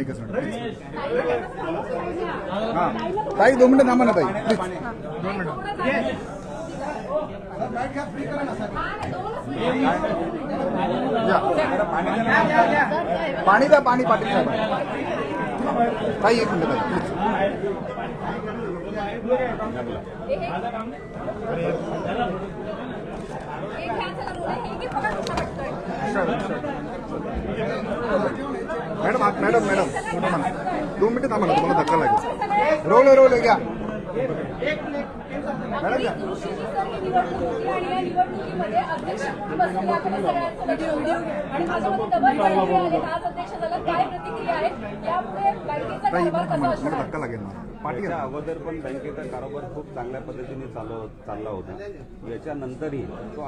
एकच मिनिट हां ताई 2 मिनिटं थांबा ना ताई प्लीज 2 मिनिटं पाणी द्या पाणी पाटील साहेब ताई 1 मिनिट ताई मॅडम मॅडम मॅडम 2 मिनिटं थांबा ना तुम्हाला धक्का लागेल रोल घ्या मॅडम घ्या धक्का लागेल याच्या अगोदर पण बँकेचा कारभार खूप चांगल्या पद्धतीने चालला होता. याच्यानंतरही तो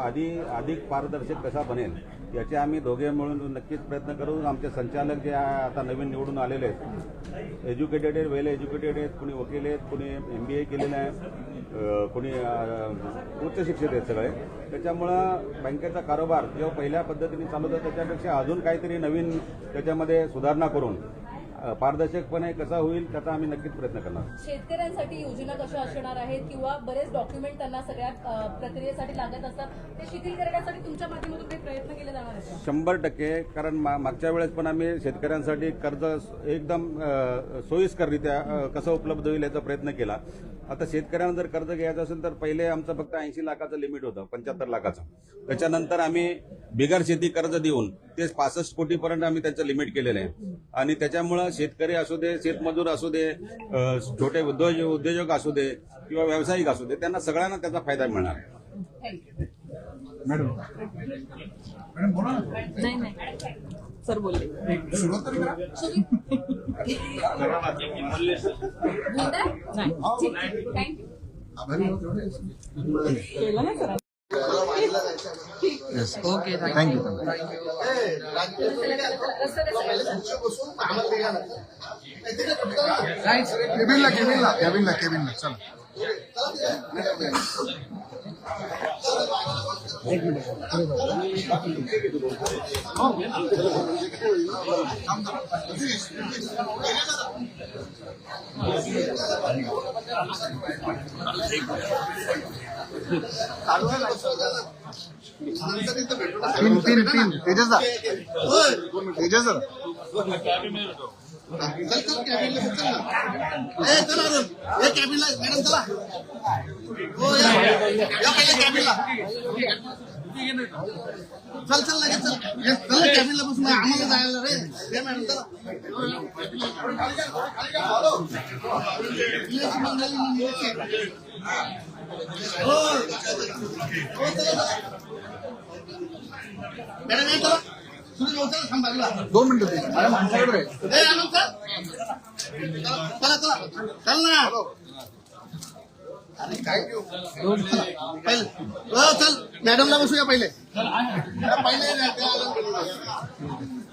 अधिक पारदर्शक कसा बनेल याचे आम्ही दोघे मिळून नक्कीच प्रयत्न करू. आमचे संचालक जे आता नवीन निवडून आलेले आहेत, एज्युकेटेड आहेत, वेल एज्युकेटेड आहेत, कुणी वकील आहेत, कुणी MBA केलेलं आहे, कुणी उच्च शिक्षित आहेत सगळे. त्याच्यामुळं बँकेचा कारभार जेव्हा पहिल्या पद्धतीने चालू होता त्याच्यापेक्षा अजून काहीतरी नवीन त्याच्यामध्ये सुधारणा करून पारदर्शकपणे कसा होईल त्याचा आम्ही नक्कीच प्रयत्न करणार. शेतकऱ्यांसाठी योजना कशा असणार आहेत किंवा बरेच डॉक्युमेंट त्यांना सगळ्या प्रक्रियेसाठी लागत असतात, ते शिथिल करण्यासाठी तुमच्या माध्यमातून काही प्रयत्न केले जाणार आहेत? 100%. कारण मागच्या वेळेस पण आम्ही शेतकऱ्यांसाठी कर्ज एकदम सोयीस्कररित्या कसं उपलब्ध होईल याचा प्रयत्न केला. आता शेतकऱ्यांना जर कर्ज घ्यायचं असेल तर पहिले आमचं फक्त 80 लाखाचं लिमिट होतं, 75 लाखाचं. त्याच्यानंतर आम्ही बिगर शेती कर्ज देऊन ते 65 कोटीपर्यंत आम्ही त्याचं लिमिट केलेलं आहे. आणि त्याच्यामुळं शेतकरी असू दे, शेतमजूर असू दे, छोटे उद्योजक असू दे किंवा व्यावसायिक असू दे, त्यांना सगळ्यांना त्याचा फायदा मिळणार आहे. मॅडम बोला नाही सर बोलले केलं ना सर. ओके थँक्यू केबिनला चला एक मिनिट 3 तेजस सर चल लगेच चल कॅबिनला बसून आम्हाला जायला रे मॅडम चला. मॅडम चला 2 मिनिटं मॅडम आमच्याकडे चला चल ना. अरे काय पहिले चल मॅडमला बसूया पहिले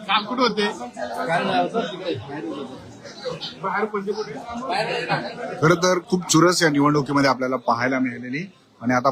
काल कुठे होते खरं तर खूप चुरस या निवडणुकीमध्ये आपल्याला पाहायला मिळालेली. आणि आता